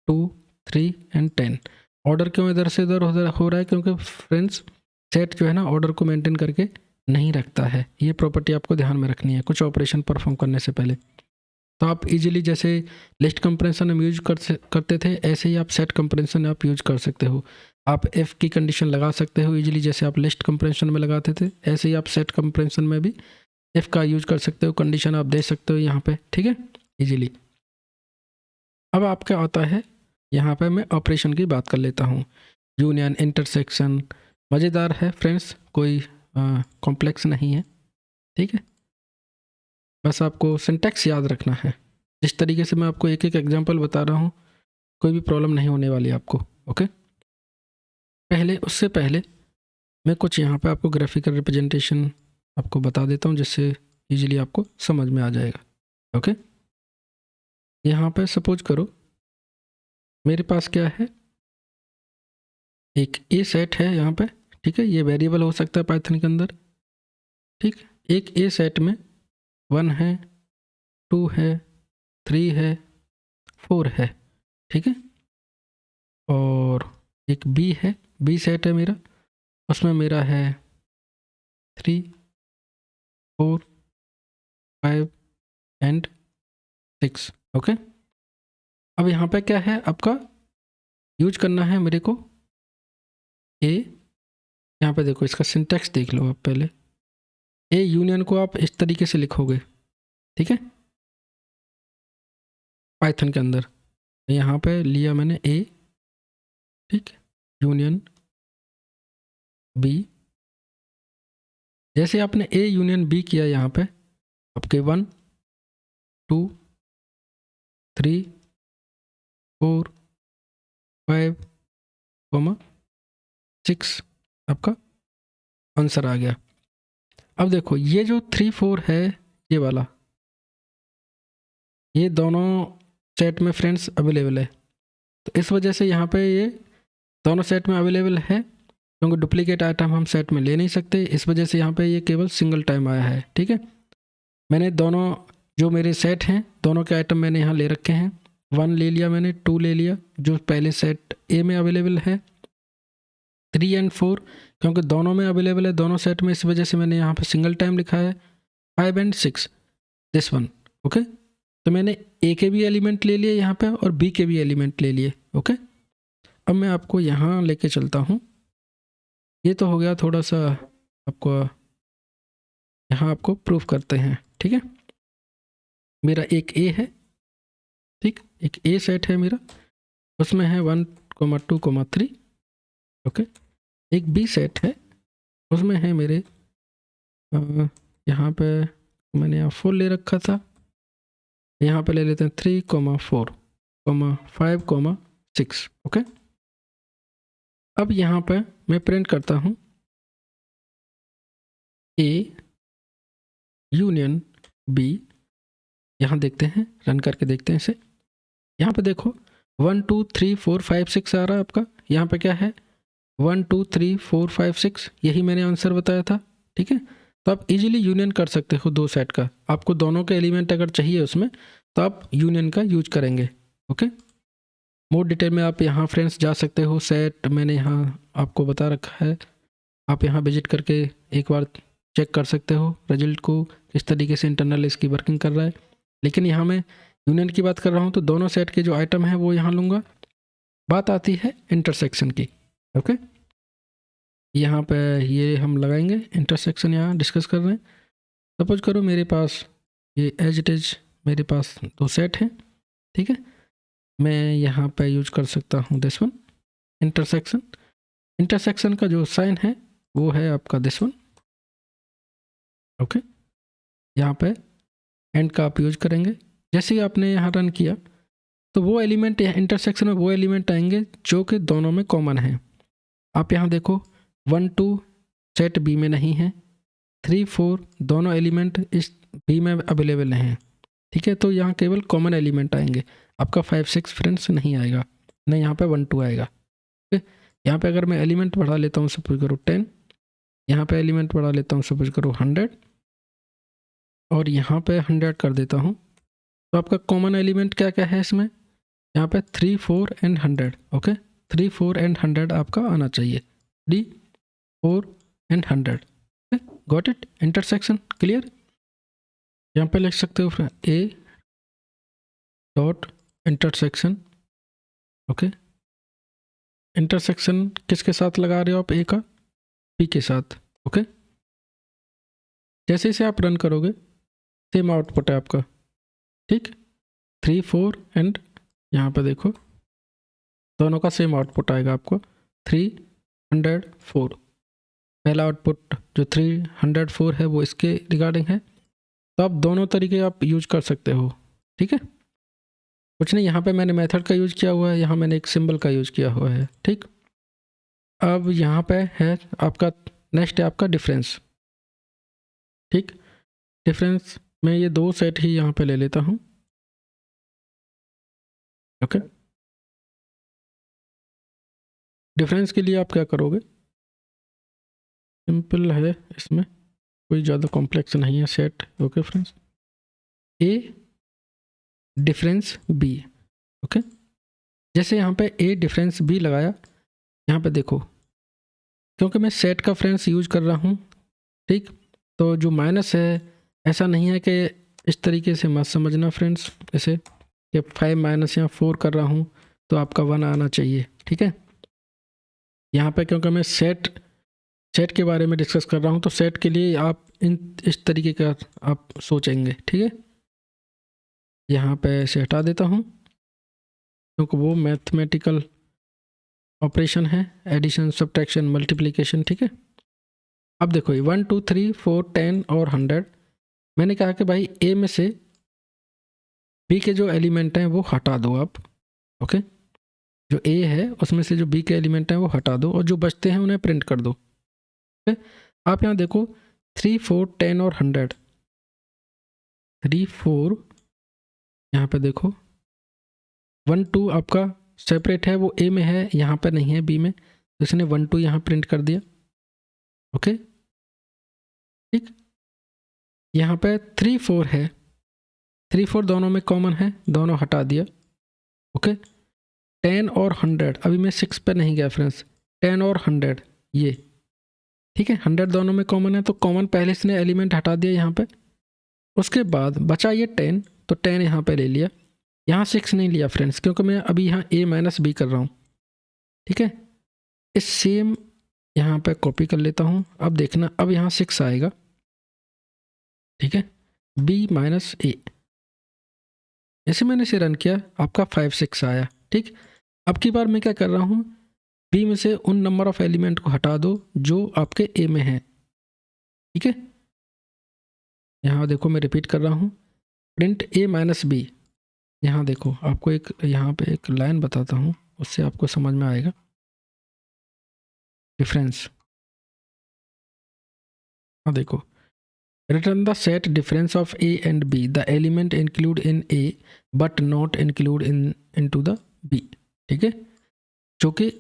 Speaker 1: 2 3 एंड 10। ऑर्डर क्यों इधर से इधर हो रहा है, क्योंकि फ्रेंड्स सेट जो है ना ऑर्डर को मेंटेन करके नहीं रखता है। ये प्रॉपर्टी आपको ध्यान में रखनी है कुछ ऑपरेशन परफॉर्म करने से पहले। तो आप इजीली जैसे लिस्ट कंप्रेंशन हम यूज करते थे, ऐसे ही आप सेट कंप्रेंशन आप यूज कर सकते हो। आप एफ की कंडीशन लगा सकते हो इजीली, जैसे आप लिस्ट कंप्रेंशन में लगाते थे, ऐसे ही आप सेट कंप्रेंशन में भी एफ का यूज कर सकते हो, कंडीशन आप दे सकते हो यहाँ पे, ठीक है, इजीली। अब आपका आता है यहाँ पे, मैं ऑपरेशन की बात कर लेता हूँ, यूनियन, इंटरसेक्शन। मज़ेदार है फ्रेंड्स, कोई कॉम्प्लेक्स नहीं है, ठीक है। बस आपको सिंटैक्स याद रखना है। जिस तरीके से मैं आपको एक एक एग्जांपल बता रहा हूँ, कोई भी प्रॉब्लम नहीं होने वाली आपको। ओके, उससे पहले मैं कुछ यहाँ पे आपको ग्राफिकल रिप्रेजेंटेशन आपको बता देता हूँ, जिससे इजीली आपको समझ में आ जाएगा। ओके, यहाँ पे सपोज करो मेरे पास क्या है, एक ए सेट है यहाँ पे, ठीक है, ये वेरिएबल हो सकता है पाइथन के अंदर, ठीक। एक ए सेट में 1 है, 2 है, 3 है, 4 है, ठीक है, और एक बी है, बी सेट है मेरा, उसमें मेरा है 3 4 5 एंड 6। ओके, अब यहाँ पे क्या है आपका, यूज करना है मेरे को ए। यहाँ पे देखो, इसका सिंटैक्स देख लो आप पहले। ए यूनियन को आप इस तरीके से लिखोगे, ठीक है, पाइथन के अंदर। यहाँ पे लिया मैंने ए, ठीक, यूनियन बी। जैसे आपने ए यूनियन बी किया, यहाँ पे आपके 1 2 3 4 5 6 आपका आंसर आ गया। अब देखो ये जो 3 4 है, ये वाला, ये दोनों सेट में फ्रेंड्स अवेलेबल है, तो इस वजह से यहाँ पे ये दोनों सेट में अवेलेबल है, क्योंकि डुप्लीकेट आइटम हम सेट में ले नहीं सकते, इस वजह से यहाँ पे ये केवल सिंगल टाइम आया है, ठीक है। मैंने दोनों जो मेरे सेट हैं, दोनों के आइटम मैंने यहाँ ले रखे हैं। 1 ले लिया मैंने, 2 ले लिया जो पहले सेट ए में अवेलेबल है, 3 एंड 4 क्योंकि दोनों में अवेलेबल है, दोनों सेट में, इस वजह से मैंने यहाँ पे सिंगल टाइम लिखा है। 5 एंड 6 दिस वन। ओके, तो मैंने ए के भी एलिमेंट ले लिए यहाँ पे, और बी के भी एलिमेंट ले लिए। ओके, अब मैं आपको यहाँ लेके चलता हूँ। ये तो हो गया थोड़ा सा आपको, यहाँ आपको प्रूफ करते हैं, ठीक है। मेरा एक ए है, ठीक, एक ए सेट है मेरा, उसमें है 1, 2, 3, ओके। एक बी सेट है, उसमें है मेरे यहाँ पे मैंने यहाँ 4 ले रखा था, यहाँ पे ले लेते हैं 3, 4, 5, 6, ओके। अब यहाँ पे मैं प्रिंट करता हूँ ए यूनियन बी। यहाँ देखते हैं, रन करके देखते हैं इसे। यहाँ पे देखो 1, 2, 3, 4, 5, 6 आ रहा है आपका। यहाँ पे क्या है 1, 2, 3, 4, 5, 6, यही मैंने आंसर बताया था, ठीक है। तो आप इजीली यूनियन कर सकते हो दो सेट का। आपको दोनों के एलिमेंट अगर चाहिए उसमें तो आप यूनियन का यूज करेंगे, ओके। मोर डिटेल में आप यहाँ फ्रेंड्स जा सकते हो। सेट मैंने यहाँ आपको बता रखा है, आप यहाँ विजिट करके एक बार चेक कर सकते हो रिजल्ट को, किस तरीके से इंटरनल इसकी वर्किंग कर रहा है। लेकिन यहाँ मैं यूनियन की बात कर रहा हूँ तो दोनों सेट के जो आइटम है वो यहाँ लूँगा। बात आती है इंटरसेक्शन की, ओके। यहाँ पे ये हम लगाएंगे इंटरसेक्शन, यहाँ डिस्कस कर रहे हैं। सपोज करो मेरे पास ये एज इट इज मेरे पास दो सेट हैं, ठीक है। मैं यहाँ पे यूज कर सकता हूँ दिस वन इंटरसेक्शन। इंटरसेक्शन का जो साइन है वो है आपका दिस वन, ओके। यहाँ पे एंड का आप यूज करेंगे। जैसे ही आपने यहाँ रन किया तो वो एलिमेंट इंटरसेक्शन में वो एलिमेंट आएंगे जो कि दोनों में कॉमन है। आप यहाँ देखो 1, 2 सेट बी में नहीं है, 3, 4 दोनों एलिमेंट इस बी में अवेलेबल नहीं हैं, ठीक है। तो यहाँ केवल कॉमन एलिमेंट आएंगे, आपका 5, 6 फ्रेंड्स नहीं आएगा, नहीं यहाँ पे 1, 2 आएगा, ठीक है। यहाँ पे अगर मैं एलिमेंट बढ़ा लेता हूँ सपोज करो 10, यहाँ पे एलिमेंट बढ़ा लेता हूँ सपोज करो 100 और यहाँ पे 100 कर देता हूँ, तो आपका कॉमन एलिमेंट क्या क्या है इसमें, यहाँ पे 3, 4 एंड 100, ओके। 3, 4 एंड 100 आपका आना चाहिए, 3, 4 and 100, got it. Intersection clear. यहाँ पे लिख सकते हो ए डॉट इंटरसेक्शन, ओके। इंटरसेक्शन किसके साथ लगा रहे हो आप, ए का बी के साथ, ओके। जैसे इसे आप रन करोगे सेम आउटपुट है आपका, ठीक। 3, 4 एंड यहाँ पे देखो दोनों का सेम आउटपुट आएगा आपको 304। पहला आउटपुट जो 304 है वो इसके रिगार्डिंग है। तो आप दोनों तरीके आप यूज कर सकते हो, ठीक है। कुछ नहीं, यहाँ पे मैंने मेथड का यूज किया हुआ है, यहाँ मैंने एक सिंबल का यूज किया हुआ है, ठीक। अब यहाँ पे है आपका नेक्स्ट है आपका डिफरेंस, ठीक। डिफरेंस में ये दो सेट ही यहाँ पे ले लेता हूँ, ओके। डिफरेंस के लिए आप क्या करोगे, सिंपल है, इसमें कोई ज़्यादा कॉम्प्लेक्स नहीं है। सेट, ओके फ्रेंड्स, ए डिफरेंस बी, ओके। जैसे यहाँ पे ए डिफरेंस बी लगाया, यहाँ पे देखो क्योंकि मैं सेट का फ्रेंड्स यूज कर रहा हूँ, ठीक। तो जो माइनस है ऐसा नहीं है कि इस तरीके से मत समझना फ्रेंड्स, जैसे कि 5 माइनस यहाँ 4 कर रहा हूँ तो आपका 1 आना चाहिए, ठीक है। यहाँ पे क्योंकि मैं सेट के बारे में डिस्कस कर रहा हूँ तो सेट के लिए आप इस तरीके का आप सोचेंगे, ठीक है। यहाँ पे से हटा देता हूँ क्योंकि वो मैथमेटिकल ऑपरेशन है, एडिशन, सब्ट्रैक्शन, मल्टीप्लिकेशन, ठीक है। अब देखो 1, 2, 3, 4, 10 और 100, मैंने कहा कि भाई ए में से बी के जो एलिमेंट हैं वो हटा दो आप, ओके। जो ए है उसमें से जो बी के एलिमेंट हैं वो हटा दो और जो बचते हैं उन्हें प्रिंट कर दो, ओके। आप यहाँ देखो 3, 4, 10 और 100, 3, 4 यहाँ पे देखो 1, 2 आपका सेपरेट है, वो ए में है, यहाँ पे नहीं है बी में, तो इसने 1, 2 यहाँ प्रिंट कर दिया, ओके, ठीक। यहाँ पे 3, 4 है, 3, 4 दोनों में कॉमन है, दोनों हटा दिया, ओके। 10 और 100, अभी मैं 6 पे नहीं गया फ्रेंड्स, 10 और 100 ये, ठीक है। 100 दोनों में कॉमन है तो कॉमन पहले इसने एलिमेंट हटा दिया यहाँ पे। उसके बाद बचा ये 10, तो 10 यहाँ पे ले लिया, यहाँ 6 नहीं लिया फ्रेंड्स क्योंकि मैं अभी यहाँ a माइनस बी कर रहा हूँ, ठीक है। इस सेम यहाँ पे कॉपी कर लेता हूँ। अब देखना, अब यहाँ 6 आएगा, ठीक है, b माइनस ए, जैसे मैंने इसे रन किया आपका 5 6 आया। ठीक, अब की बार मैं क्या कर रहा हूँ, बी में से उन नंबर ऑफ एलिमेंट को हटा दो जो आपके ए में हैं। ठीक है, यहाँ देखो मैं रिपीट कर रहा हूँ, प्रिंट ए माइनस बी। यहाँ देखो आपको एक यहाँ पे एक लाइन बताता हूँ, उससे आपको समझ में आएगा डिफरेंस। हाँ देखो, return the set difference of A and B, the element include in A but not include into the B. ठीक है, क्योंकि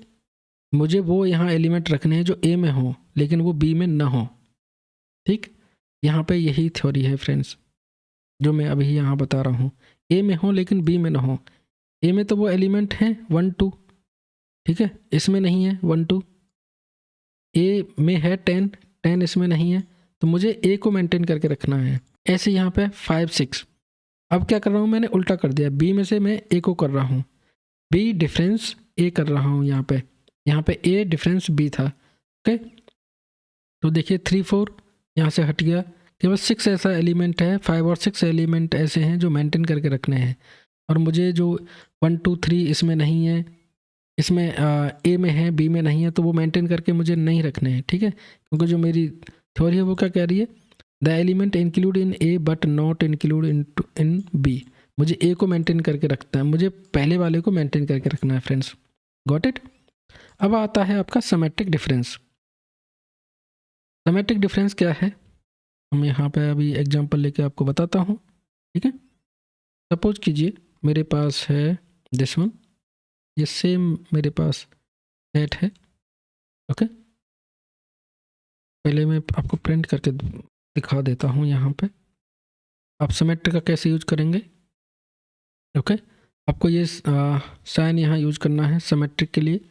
Speaker 1: मुझे वो यहाँ एलिमेंट रखने हैं जो ए में हो लेकिन वो बी में ना हो। ठीक, यहाँ पे यही थ्योरी है फ्रेंड्स जो मैं अभी यहाँ बता रहा हूँ, ए में हो लेकिन बी में ना हो। ए में तो वो एलिमेंट हैं 1 2, ठीक है, इसमें नहीं है 1 2। ए में है 10 10, इसमें नहीं है, तो मुझे ए को मेंटेन करके रखना है। ऐसे यहाँ पे 5 6। अब क्या कर रहा हूँ, मैंने उल्टा कर दिया, बी में से मैं ए को कर रहा हूँ, बी डिफरेंस ए कर रहा हूँ यहाँ पे ए डिफरेंस बी था। ओके, तो देखिए 3 4 यहाँ से हट गया, केवल 6 ऐसा एलिमेंट है, 5 और 6 एलिमेंट ऐसे हैं जो मेंटेन करके रखने हैं। और मुझे जो 1 2 3 इसमें नहीं है, इसमें ए में है बी में नहीं है, तो वो मेंटेन करके मुझे नहीं रखने हैं। ठीक है, क्योंकि जो मेरी थ्योरी है वो क्या कह रही है, the element include in A but not include in B. मुझे ए को मेंटेन करके रखना है, मुझे पहले वाले को मेंटेन करके रखना है फ्रेंड्स। Got it. अब आता है आपका सिमेट्रिक डिफरेंस। सिमेट्रिक डिफरेंस क्या है, हम यहाँ पे अभी एग्जांपल लेके आपको बताता हूँ। ठीक है, सपोज कीजिए मेरे पास है दिस वन, ये सेम मेरे पास सेट है। ओके, पहले मैं आपको प्रिंट करके दिखा देता हूँ। यहाँ पे आप सिमेट्रिक का कैसे यूज करेंगे। ओके, आपको ये साइन यहाँ यूज करना है सिमेट्रिक के लिए।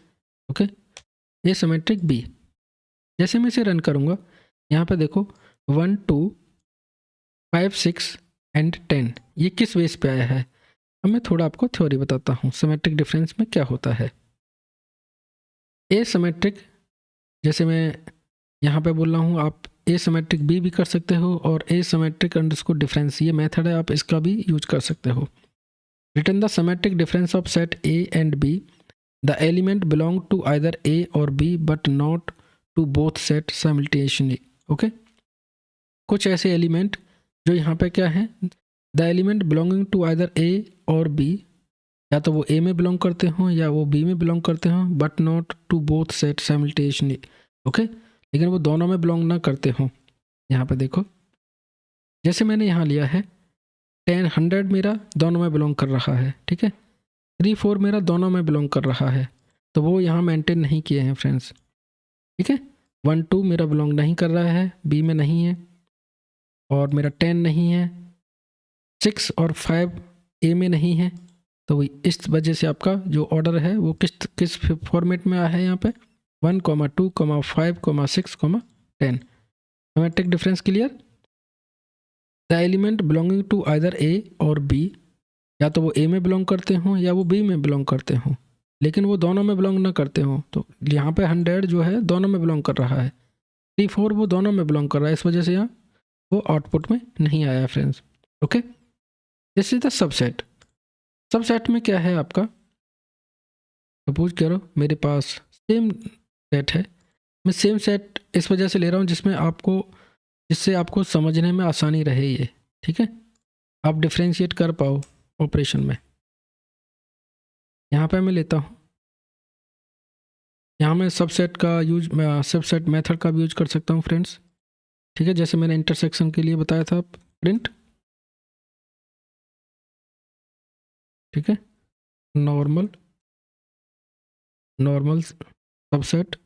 Speaker 1: ओके, ये सिमेट्रिक बी। जैसे मैं इसे रन करूँगा, यहाँ पे देखो 1 2 5 6 एंड 10, ये किस बेस पे आया है। अब मैं थोड़ा आपको थ्योरी बताता हूँ सिमेट्रिक डिफरेंस में क्या होता है। ए सिमेट्रिक, जैसे मैं यहाँ पे बोल रहा हूँ, आप ए सिमेट्रिक बी भी कर सकते हो और ए सिमेट्रिक अंडरस्कोर डिफरेंस, ये मेथड है, आप इसका भी यूज कर सकते हो। Return the symmetric difference of set A and B, the element belong to either A or B but not to both set simultaneously. Okay, कुछ ऐसे एलिमेंट जो यहाँ पे क्या है, the element belonging to either A or B, या तो वो ए में बिलोंग करते हों या वो बी में बिलोंग करते हों, but not to both set simultaneously. Okay, लेकिन वो दोनों में बिलोंग ना करते हों। यहाँ पे देखो, जैसे मैंने यहाँ लिया है 10 100 मेरा दोनों में बिलोंग कर रहा है। ठीक है, 3 4 मेरा दोनों में बिलोंग कर रहा है, तो वो यहाँ मेंटेन नहीं किए हैं फ्रेंड्स। ठीक है, 1 2 मेरा बिलोंग नहीं कर रहा है, बी में नहीं है, और मेरा 10 नहीं है, 6 और 5 ए में नहीं है। तो इस वजह से आपका जो ऑर्डर है वो किस फॉर्मेट में आया है, यहाँ पे 1 2 5 6 10। Symmetric difference clear. The element belonging to either A or B, या तो वो ए में बिलोंग करते हों या वो बी में बिलोंग करते हों, लेकिन वो दोनों में बिलोंग ना करते हों। तो यहाँ पे 100 जो है दोनों में बिलोंग कर रहा है, 3 4 वो दोनों में बिलोंग कर रहा है, इस वजह से यहाँ वो आउटपुट में नहीं आया friends. Okay, this is the subset. Subset में क्या है आपका, सपोज करो मेरे पास सेम सेट है, मैं सेम सेट इस वजह से ले रहा हूँ जिससे आपको समझने में आसानी रहे ये। ठीक है, आप डिफ्रेंशिएट कर पाओ ऑपरेशन में। यहाँ पे मैं लेता हूँ, यहाँ मैं सबसेट मेथड का भी यूज कर सकता हूँ फ्रेंड्स। ठीक है, जैसे मैंने इंटरसेक्शन के लिए बताया था प्रिंट। ठीक है, नॉर्मल सबसेट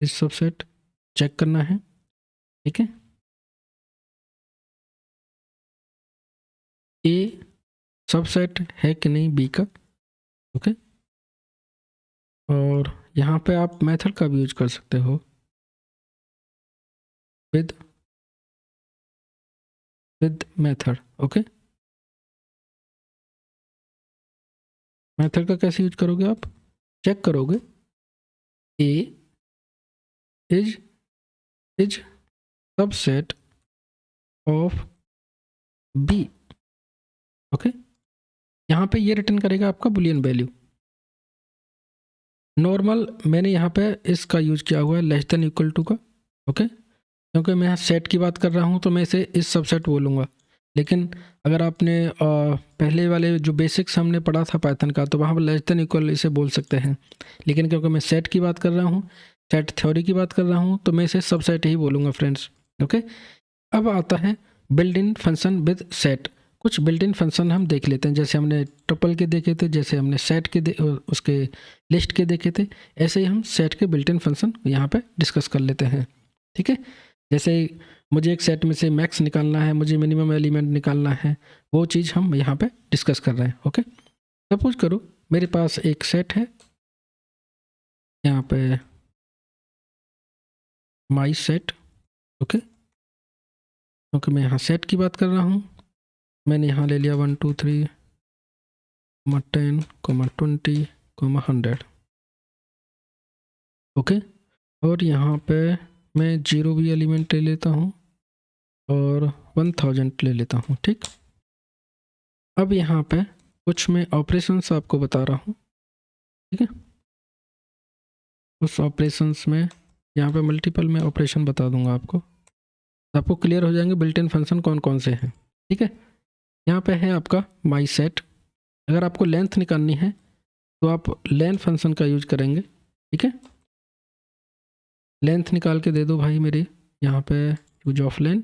Speaker 1: इस सबसेट चेक करना है। ठीक है, ए सबसेट है कि नहीं बी का। ओके, और यहाँ पे आप मेथड का भी यूज कर सकते हो विद मेथड। ओके, मेथड का कैसे यूज करोगे, आप चेक करोगे A is subset of B. Okay, यहाँ पे ये रिटर्न करेगा आपका बुलियन वैल्यू। नॉर्मल मैंने यहाँ पे इसका यूज किया हुआ है लेस देन इक्वल टू का। ओके, क्योंकि मैं यहाँ सेट की बात कर रहा हूँ तो मैं इसे इस सबसेट बोलूँगा। लेकिन अगर आपने पहले वाले जो बेसिक्स हमने पढ़ा था पाइथन का, तो वहाँ पर लेस देन इक्वल इसे बोल सकते हैं। लेकिन क्योंकि मैं सेट की बात कर रहा हूँ, सेट थ्योरी की बात कर रहा हूँ, तो मैं इसे सबसेट ही बोलूँगा फ्रेंड्स। ओके, अब आता है built in function with set. कुछ बिल्ट इन फंक्शन हम देख लेते हैं, जैसे हमने ट्रिपल के देखे थे, जैसे हमने सेट के उसके लिस्ट के देखे थे, ऐसे ही हम सेट के बिल्ट इन फंक्शन यहाँ पे डिस्कस कर लेते हैं। ठीक है, जैसे मुझे एक सेट में से मैक्स निकालना है, मुझे मिनिमम एलिमेंट निकालना है, वो चीज़ हम यहाँ पे डिस्कस कर रहे हैं। ओके, सपोज करो मेरे पास एक सेट है यहाँ पे माई सेट। ओके, क्योंकि मैं यहाँ सेट की बात कर रहा हूँ, मैंने यहाँ ले लिया 1 2 3 10 20 100। ओके, और यहाँ पे मैं 0 भी एलिमेंट ले लेता हूँ और 1000 ले लेता हूँ। ठीक, अब यहाँ पे कुछ मैं ऑपरेशंस आपको बता रहा हूँ। ठीक है, उस ऑपरेशंस में यहाँ पे मल्टीपल में ऑपरेशन बता दूंगा आपको, तो आपको क्लियर हो जाएंगे बिल्ट इन फंक्शन कौन कौन से हैं। ठीक है, यहाँ पे है आपका माई सेट। अगर आपको लेंथ निकालनी है तो आप लेन फंक्शन का यूज करेंगे। ठीक है, लेंथ निकाल के दे दो भाई मेरी, यहाँ पे use of lane,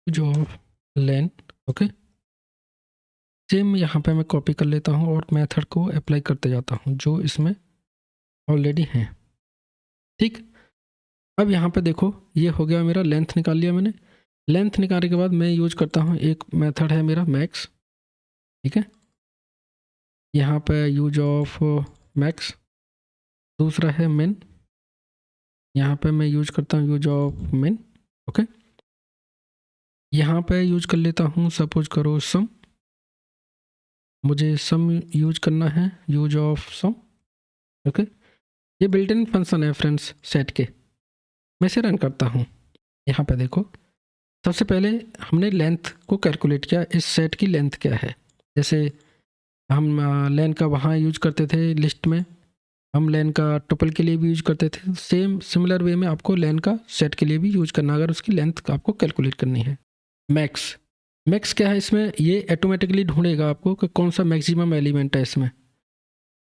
Speaker 1: use of lane. Okay, same यहाँ पे मैं कॉपी कर लेता हूँ और मेथड को अप्लाई करते जाता हूँ जो इसमें ऑलरेडी हैं। ठीक, अब यहाँ पे देखो ये हो गया मेरा, लेंथ निकाल लिया मैंने। लेंथ निकालने के बाद मैं यूज करता हूँ, एक मेथड है मेरा मैक्स। ठीक है, यहाँ पे यूज ऑफ मैक्स, दूसरा है मिन, यहाँ पे मैं यूज करता हूँ यूज ऑफ मिन। ओके, यहाँ पे यूज कर लेता हूँ, सपोज करो सम, मुझे सम यूज करना है, यूज ऑफ सम। ओके, ये बिल्ट इन फंक्शन है फ्रेंड्स सेट के, मैं इसे रन करता हूँ। यहाँ पे देखो सबसे पहले हमने लेंथ को कैलकुलेट किया, इस सेट की लेंथ क्या है। जैसे हम लेन का वहाँ यूज करते थे लिस्ट में, हम लेन का ट्रिपल के लिए भी यूज करते थे, सेम सिमिलर वे में आपको लेन का सेट के लिए भी यूज करना, अगर उसकी लेंथ आपको कैलकुलेट करनी है। मैक्स, मैक्स क्या है इसमें, ये ऑटोमेटिकली ढूंढेगा आपको कि कौन सा मैक्सिमम एलिमेंट है इसमें।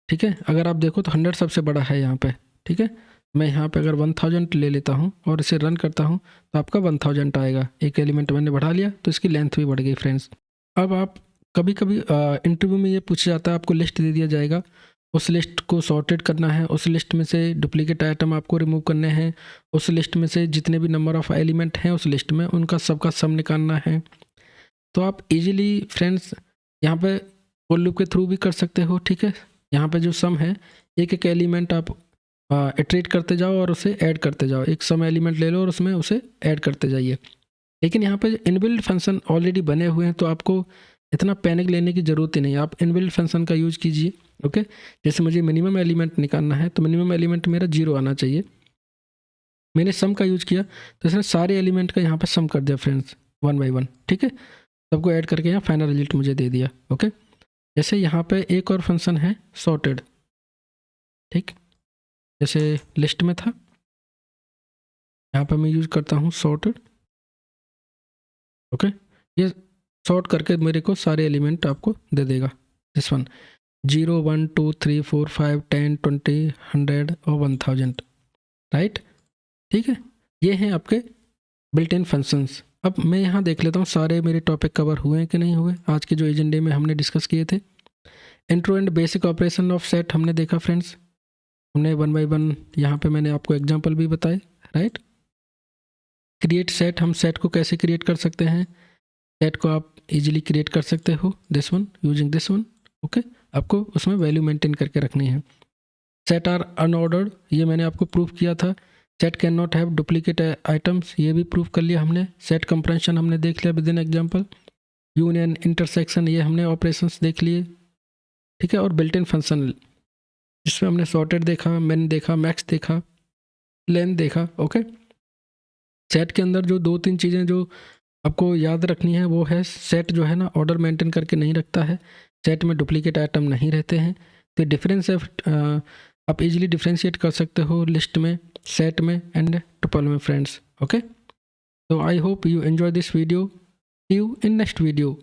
Speaker 1: ठीक है, अगर आप देखो तो 100 सबसे बड़ा है यहाँ पे। ठीक है, मैं यहाँ पे अगर 1000 ले लेता हूँ और इसे रन करता हूँ तो आपका 1000 आएगा, एक एलिमेंट मैंने बढ़ा लिया तो इसकी लेंथ भी बढ़ गई फ्रेंड्स। अब आप कभी कभी इंटरव्यू में ये पूछा जाता है, आपको लिस्ट दे दिया जाएगा, उस लिस्ट को सॉर्टेड करना है, उस लिस्ट में से डुप्लीकेट आइटम आपको रिमूव करने हैं, उस लिस्ट में से जितने भी नंबर ऑफ़ एलिमेंट हैं उस लिस्ट में उनका सबका सम निकालना है। तो आप इजीली फ्रेंड्स यहाँ पे फॉर लूप के थ्रू भी कर सकते हो। ठीक है, यहाँ पे जो सम है, एक एक एलिमेंट आप इटरेट करते जाओ और उसे ऐड करते जाओ, एक सम एलिमेंट ले लो और उसमें उसे ऐड करते जाइए। लेकिन यहाँ पे इनबिल्ट फंक्शन ऑलरेडी बने हुए हैं तो आपको इतना पैनिक लेने की ज़रूरत ही नहीं, आप इनबिल्ट फंक्शन का यूज़ कीजिए। ओके, जैसे मुझे मिनिमम एलिमेंट निकालना है तो मिनिमम एलिमेंट मेरा 0 आना चाहिए, मैंने सम का यूज़ किया तो इसने सारे एलिमेंट का यहाँ पे सम कर दिया फ्रेंड्स 1 बाई 1। ठीक है, सबको ऐड करके यहाँ फाइनल रिजल्ट मुझे दे दिया। ओके, जैसे यहाँ पे एक और फंक्शन है सॉर्टेड। ठीक, जैसे लिस्ट में था, यहाँ पे मैं यूज़ करता हूँ सॉर्टेड। ओके, ये सॉर्ट करके मेरे को सारे एलिमेंट आपको दे देगा, दिस वन 0 1 2 3 4 5 10 20 100 और 1000। राइट, ठीक है, ये हैं आपके बिल्ट इन फंक्शंस। अब मैं यहाँ देख लेता हूँ सारे मेरे टॉपिक कवर हुए हैं कि नहीं हुए, आज के जो एजेंडे में हमने डिस्कस किए थे। Intro and basic operation of set हमने देखा फ्रेंड्स, हमने 1 बाई 1 यहाँ पे मैंने आपको एग्जांपल भी बताए। राइट, क्रिएट सेट, हम सेट को कैसे क्रिएट कर सकते हैं, सेट को आप इजीली क्रिएट कर सकते हो this one using this one. Okay, आपको उसमें वैल्यू मेंटेन करके रखनी है। सेट आर अनऑर्डर्ड, ये मैंने आपको प्रूव किया था। Set can not have duplicate items, ये भी प्रूव कर लिया हमने। सेट कंप्रेंशन हमने देख लिया with in example. Union intersection ये हमने ऑपरेशंस देख लिए। ठीक है, और बिल्ट इन फंक्शन जिसमें हमने सॉर्टेड देखा, मिन देखा, मैक्स देखा, लेन देखा। ओके, सेट के अंदर जो 2-3 चीज़ें जो आपको याद रखनी है वो है, सेट जो है ना ऑर्डर मेंटेन करके नहीं रखता है, सेट में डुप्लीकेट आइटम नहीं रहते हैं। तो डिफरेंस है, आप इजीली डिफ्रेंशिएट कर सकते हो लिस्ट में, सेट में एंड टुपल में फ्रेंड्स। ओके, तो I hope you enjoy this video, see you in next video.